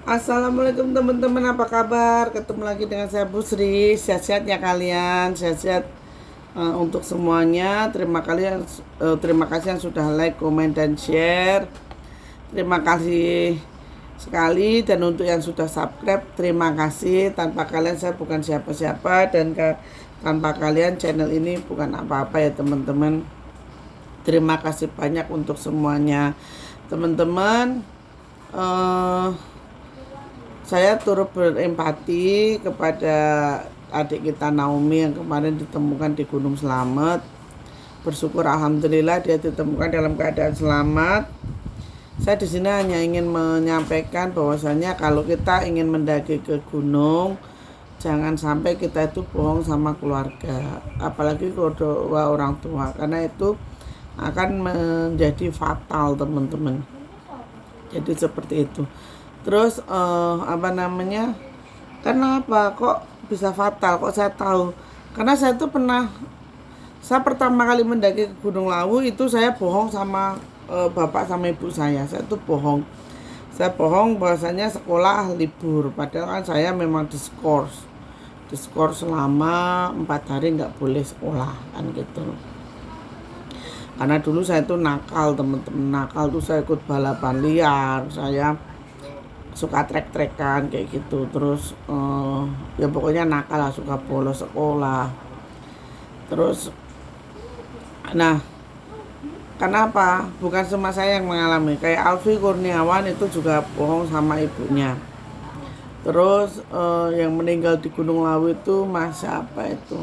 Assalamualaikum teman-teman, apa kabar? Ketemu lagi dengan saya Bu Sri. Sehat-sehat ya kalian, sehat-sehat untuk semuanya. Terima kasih yang sudah like, komen, dan share. Terima kasih sekali, dan untuk yang sudah subscribe, terima kasih. Tanpa kalian saya bukan siapa-siapa, dan tanpa kalian channel ini bukan apa-apa ya teman-teman. Terima kasih banyak untuk semuanya, teman-teman. Saya turut berempati kepada adik kita Naomi yang kemarin ditemukan di Gunung Slamet. Bersyukur alhamdulillah dia ditemukan dalam keadaan selamat. Saya di sini hanya ingin menyampaikan bahwasanya kalau kita ingin mendaki ke gunung, jangan sampai kita itu bohong sama keluarga, apalagi kedua orang tua, karena itu akan menjadi fatal teman-teman. Jadi seperti itu. Terus kenapa kok bisa fatal? Kok saya tahu? Karena saya pertama kali mendaki ke Gunung Lawu itu saya bohong sama bapak sama ibu saya. Saya tuh bohong. Saya bohong bahwasanya sekolah libur, padahal kan saya memang diskors selama 4 hari nggak boleh sekolah kan gitu. Karena dulu saya tuh nakal teman-teman, tuh saya ikut balapan liar, saya suka trek-trekan kayak gitu. Terus ya pokoknya nakal lah, suka bolos sekolah. Terus kenapa? Bukan cuma saya yang mengalami, kayak Alfi Kurniawan itu juga bohong sama ibunya. Terus yang meninggal di Gunung Lawu itu apa itu,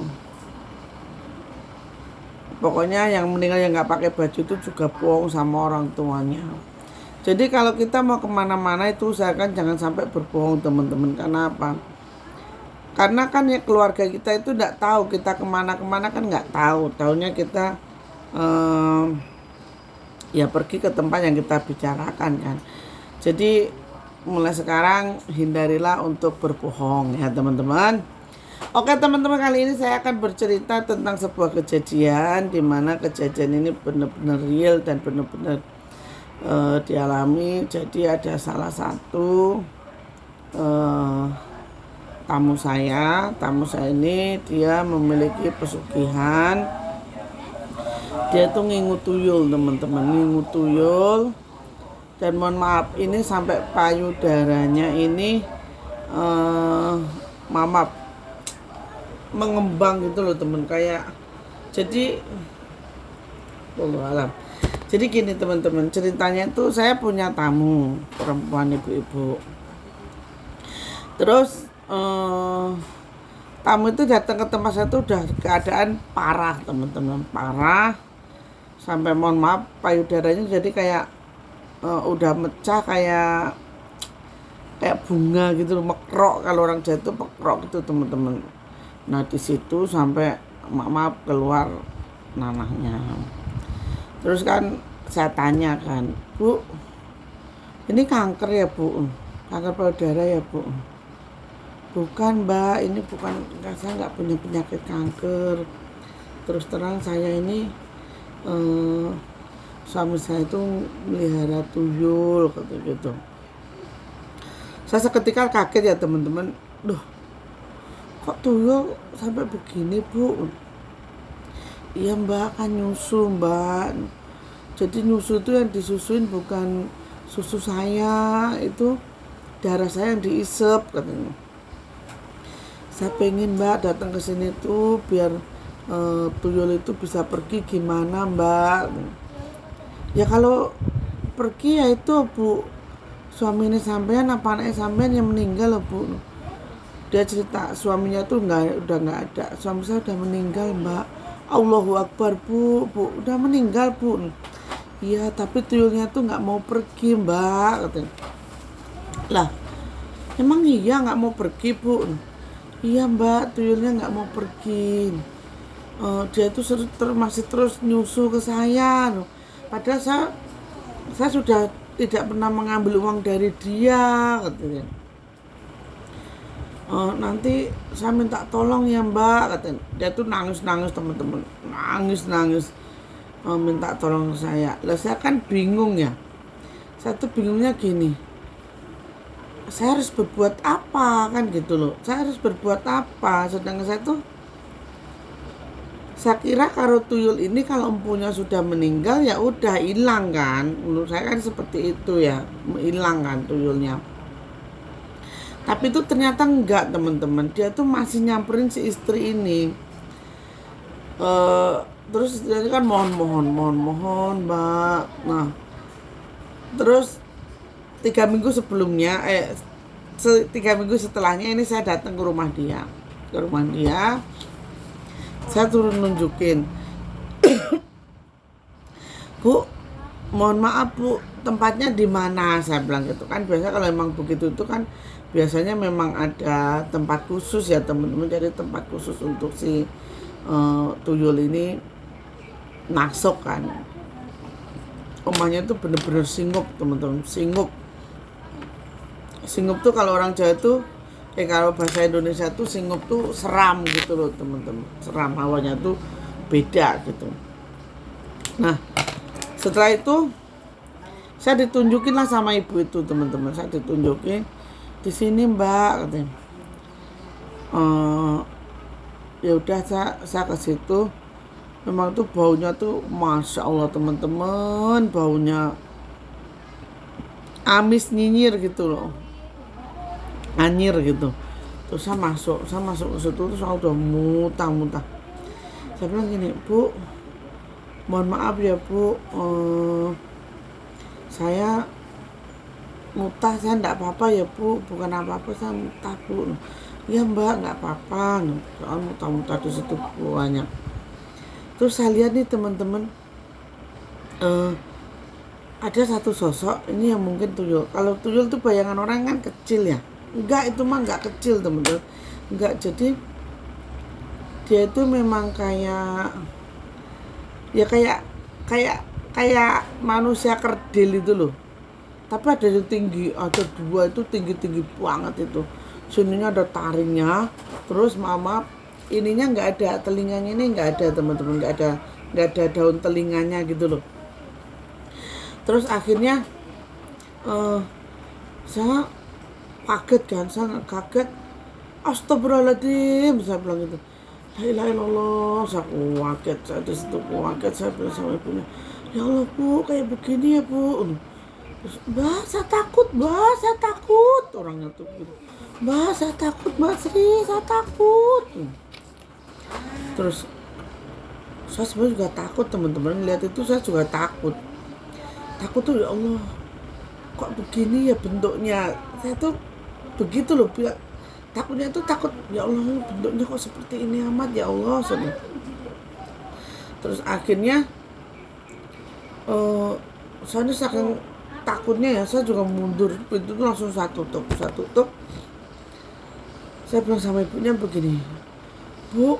pokoknya yang meninggal yang nggak pakai baju itu juga bohong sama orang tuanya. Jadi kalau kita mau kemana-mana itu usahakan jangan sampai berbohong teman-teman. Karena apa? Karena kan ya keluarga kita itu tidak tahu kita kemana-kemana, kan nggak tahu. Tahunya kita ya pergi ke tempat yang kita bicarakan kan. Jadi mulai sekarang hindarilah untuk berbohong ya teman-teman. Oke teman-teman, kali ini saya akan bercerita tentang sebuah kejadian di mana kejadian ini benar-benar real dan benar-benar dialami. Jadi ada salah satu tamu saya ini dia memiliki pesugihan. Dia tuh ngingu tuyul teman-teman, dan mohon maaf ini sampai payudaranya ini mengembang gitu loh teman, kayak jadi alam. Jadi gini teman-teman, ceritanya itu saya punya tamu perempuan ibu-ibu. Terus tamu itu datang ke tempat saya itu udah keadaan parah teman-teman, parah sampai mohon maaf payudaranya jadi kayak udah mecah, kayak bunga gitu, mekrok, kalau orang Jawa itu mekrok gitu teman-teman. Nah di situ sampai maaf keluar nanahnya. Terus kan saya tanya kan, Bu, ini kanker ya Bu? Kanker payudara ya Bu? Bukan Mbak, ini bukan, saya nggak punya penyakit kanker. Terus terang saya ini suami saya itu melihara tuyul gitu. Saya seketika kaget ya teman-teman. Duh, kok tuyul sampai begini Bu? Iya Mbak, kan nyusu Mbak. Jadi nyusu itu yang disusuin bukan susu saya, itu darah saya yang diisep katanya. Saya pengen Mbak datang ke sini tuh biar tuyul itu bisa pergi, gimana Mbak? Ya kalau pergi ya itu Bu, suami ini sampean apa anaknya sampean yang meninggal loh Bu. Dia cerita suaminya tuh udah nggak ada, suami saya udah meninggal Mbak. Allahu Akbar Bu, udah meninggal Bu. Iya tapi tuyulnya tuh nggak mau pergi Mbak katanya. Lah emang iya nggak mau pergi Bu? Iya Mbak, tuyulnya nggak mau pergi. Dia tuh masih terus nyusu ke saya. Padahal saya sudah tidak pernah mengambil uang dari dia katanya. Nanti saya minta tolong ya Mbak katanya. Dia tuh nangis teman-teman, nangis minta tolong saya. Lah saya kan bingung ya, saya tuh bingungnya gini, saya harus berbuat apa kan gitu loh, saya harus berbuat apa, sedangkan saya kira kalau tuyul ini kalau empunya sudah meninggal ya udah hilang kan, menurut saya kan seperti itu ya, hilang kan tuyulnya. Tapi itu ternyata enggak teman-teman, dia tuh masih nyamperin si istri ini. Terus istrinya kan mohon mbak. Nah terus 3 minggu sebelumnya 3 minggu setelahnya ini saya datang ke rumah dia, saya turun nunjukin, Bu, mohon maaf Bu, tempatnya di mana, saya bilang gitu kan. Biasa kalau emang begitu itu kan biasanya memang ada tempat khusus ya teman-teman, jadi tempat khusus untuk si tuyul ini masuk kan. Rumahnya tuh bener-bener singup teman-teman, singup tuh kalau orang Jawa tuh kalau bahasa Indonesia tuh singup tuh seram gitu loh teman-teman, seram, hawanya tuh beda gitu. Nah setelah itu saya ditunjukin lah sama ibu itu teman-teman, saya ditunjukin di sini mbak katanya. Ya udah saya ke situ. Memang tuh baunya tuh masya Allah teman-teman, baunya amis nyinyir gitu loh, anyir gitu. Terus saya masuk ke situ, terus saya udah muntah. Saya bilang gini, Bu, mohon maaf ya Bu, saya muntah, saya enggak apa-apa ya Bu, bukan apa-apa, saya muntah Bu. Ya mbak, enggak apa-apa, soal muntah di situ banyak. Terus saya lihat nih teman-teman, ada satu sosok ini yang mungkin tuyul. Kalau tuyul tuh bayangan orang kan kecil ya. Enggak, itu mah enggak kecil teman-teman. Enggak, jadi dia itu memang kayak manusia kerdil itu loh. Tapi ada yang tinggi, ada 2 itu tinggi banget itu. Sininya ada taringnya, terus maaf ininya nggak ada, telinganya ini nggak ada teman-teman, nggak ada daun telinganya gitu loh. Terus akhirnya saya kaget, astagfirullahaladzim, saya bilang gitu, la ilaha illallah, saya bilang sama ibunya, ya Allah Bu, kayak begini ya Bu. Terus, Mbak saya takut, orangnya tuh gitu, Mbak saya takut, Mbak Sri, saya takut. Terus saya sebenarnya juga takut teman-teman, ngeliat itu saya juga takut tuh, ya Allah kok begini ya bentuknya. Saya tuh begitu loh, takutnya tuh takut, ya Allah bentuknya kok seperti ini amat ya Allah. Terus akhirnya saya saking takutnya ya, saya juga mundur, pintu tuh langsung saya tutup. Saya bilang sama ibunya begini, Bu,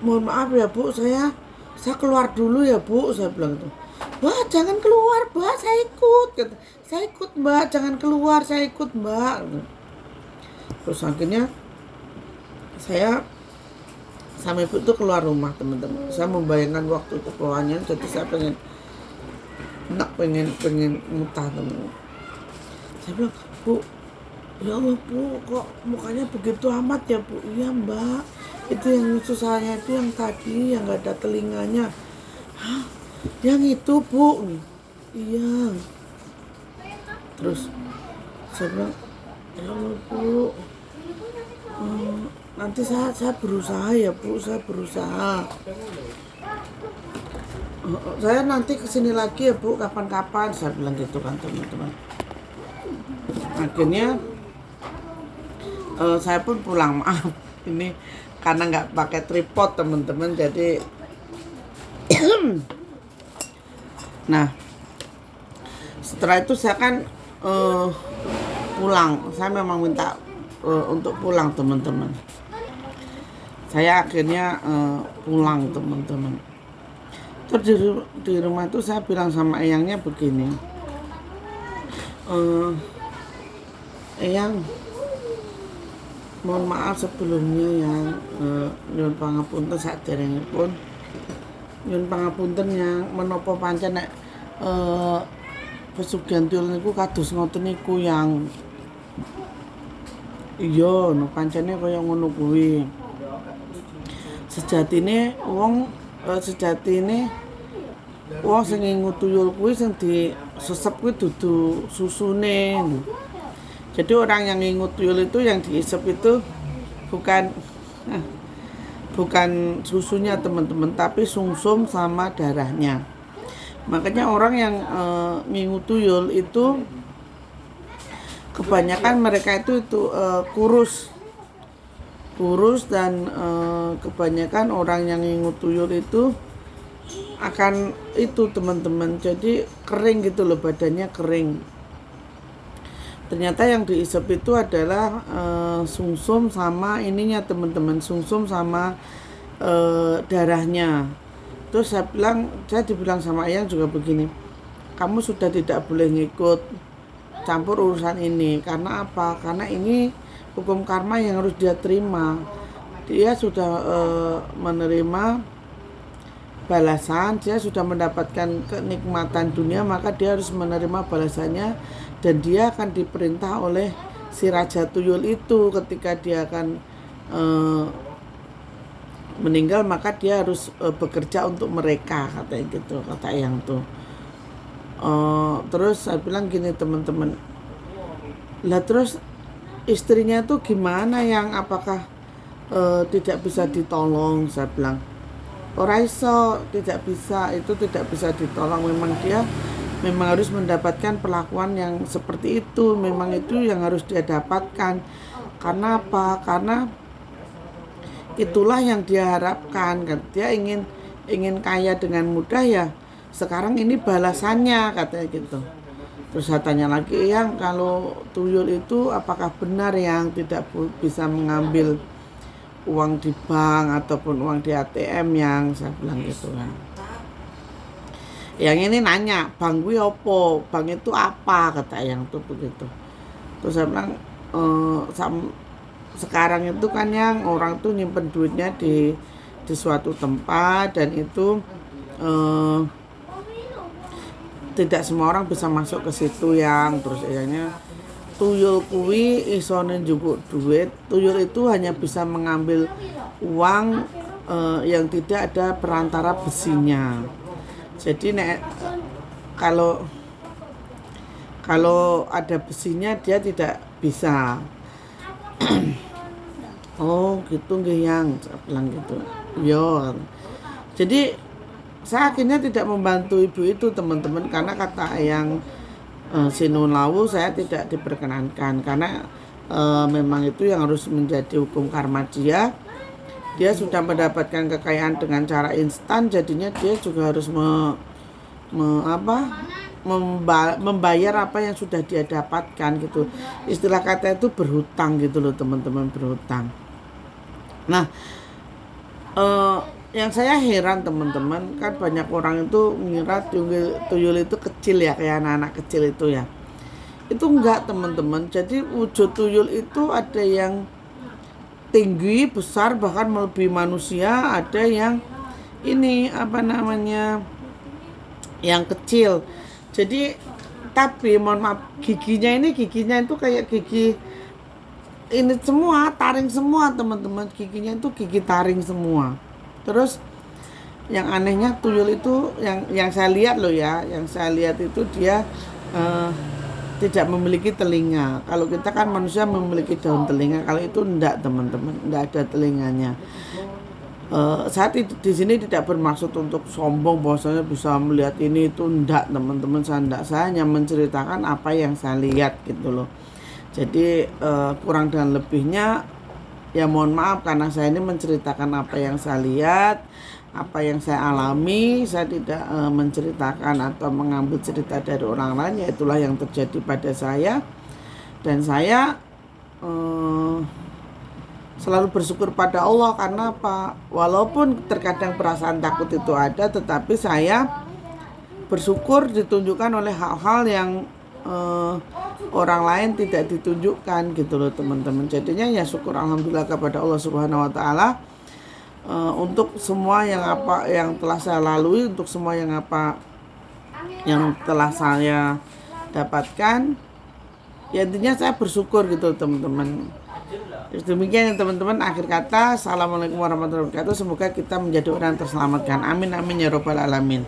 mohon maaf ya Bu, saya keluar dulu ya Bu, saya bilang itu. Wah jangan keluar Mbak, saya ikut Mbak, jangan keluar, saya ikut Mbak. Terus akhirnya saya sama ibu itu keluar rumah teman-teman. Saya membayangkan waktu itu keluarnya, jadi saya pengen muntah teman-teman. Saya bilang, Bu, ya Allah Bu, kok mukanya begitu amat ya Bu? Iya Mbak, itu yang susahnya itu yang tadi yang nggak ada telinganya. Hah? Yang itu Bu? Iya. Terus saya bilang, ya Allah Bu, nanti saya berusaha ya Bu, saya berusaha. Saya nanti kesini lagi ya Bu, kapan-kapan, saya bilang gitu kan teman-teman. Akhirnya saya pun pulang, maaf ini karena nggak pakai tripod teman-teman, jadi nah setelah itu saya kan pulang. Saya memang minta untuk pulang teman-teman. Saya akhirnya pulang teman-teman. Terus di rumah itu saya bilang sama eyangnya begini, eyang, mohon maaf sebelumnya ya, nyuwun pangapunten saderengipun, nyuwun pangapunten yang menapa pancen nek pesugihan tuyul niku kados ngoten niku yang iya no pancene kaya ngono kuwi. Sejatine wong sing ngingu tuyul kuwi sing disesep kuwi dudu susune. Jadi orang yang ngingu tuyul itu yang diisep itu bukan susunya teman-teman, tapi sumsum sama darahnya. Makanya orang yang ngingu tuyul itu kebanyakan mereka itu kurus dan kebanyakan orang yang ngingu tuyul itu akan itu teman-teman, jadi kering gitu loh, badannya kering. Ternyata yang diisep itu adalah sumsum sama ininya teman-teman, sumsum sama darahnya. Terus saya dibilang sama Eyang juga begini, kamu sudah tidak boleh ngikut campur urusan ini. Karena apa? Karena ini hukum karma yang harus dia terima. Dia sudah menerima balasan, dia sudah mendapatkan kenikmatan dunia, maka dia harus menerima balasannya. Dan dia akan diperintah oleh si Raja Tuyul itu ketika dia akan meninggal, maka dia harus bekerja untuk mereka, katanya gitu, kata Eyang tuh. Terus saya bilang gini teman-teman, lah terus istrinya tuh gimana, yang apakah tidak bisa ditolong? Saya bilang ora iso, tidak bisa, itu tidak bisa ditolong. Memang harus mendapatkan perlakuan yang seperti itu. Memang itu yang harus dia dapatkan. Karena apa? Karena itulah yang dia harapkan. Dia ingin kaya dengan mudah, ya sekarang ini balasannya, katanya gitu. Terus saya tanya lagi, yang kalau tuyul itu apakah benar yang tidak bisa mengambil uang di bank ataupun uang di ATM, yang saya bilang gitu kan. Yang ini nanya, bank gue opo? Bank itu apa? Kata yang tuh begitu. Terus saya bilang, sekarang itu kan yang orang tuh nyimpen duitnya di suatu tempat, dan itu tidak semua orang bisa masuk ke situ yang. Terus akhirnya tuyul kuwi iso njupuk duit. Tuyul itu hanya bisa mengambil uang yang tidak ada perantara besinya. Jadi kalau ada besinya dia tidak bisa. Oh gitu nggih yang, saya bilang gitu. Yo. Jadi saya akhirnya tidak membantu ibu itu teman-teman, karena kata yang Sinun Lawu saya tidak diperkenankan, karena memang itu yang harus menjadi hukum karma dia. Dia sudah mendapatkan kekayaan dengan cara instan, jadinya dia juga harus membayar apa yang sudah dia dapatkan gitu. Istilah kata itu berhutang gitu loh teman-teman, berhutang. Nah, yang saya heran teman-teman, kan banyak orang itu mengira tuyul itu kecil ya, kayak anak-anak kecil itu ya. Itu enggak teman-teman. Jadi wujud tuyul itu ada yang tinggi, besar, bahkan melebihi manusia. Ada yang ini yang kecil. Jadi tapi mohon maaf, giginya itu kayak gigi ini semua, taring semua teman-teman. Giginya itu gigi taring semua. Terus yang anehnya tuyul itu yang saya lihat loh ya, yang saya lihat itu dia tidak memiliki telinga. Kalau kita kan manusia memiliki daun telinga, kalau itu enggak teman-teman, enggak ada telinganya. Saya di sini tidak bermaksud untuk sombong bahwasanya bisa melihat ini itu, enggak teman-teman, saya hanya menceritakan apa yang saya lihat gitu loh. Jadi kurang dan lebihnya ya mohon maaf, karena saya ini menceritakan apa yang saya lihat, apa yang saya alami. Saya tidak menceritakan atau mengambil cerita dari orang lain, ya itulah yang terjadi pada saya. Dan saya selalu bersyukur pada Allah, karena apa? Walaupun terkadang perasaan takut itu ada, tetapi saya bersyukur ditunjukkan oleh hal-hal yang orang lain tidak ditunjukkan gitu loh teman-teman. Jadinya ya syukur alhamdulillah kepada Allah Subhanahu wa taala untuk semua yang telah saya lalui, untuk semua yang telah saya dapatkan. Ya intinya saya bersyukur gitu teman-teman. Demikian ya teman-teman, akhir kata, assalamualaikum warahmatullahi wabarakatuh. Semoga kita menjadi orang yang terselamatkan, amin amin ya robbal alamin.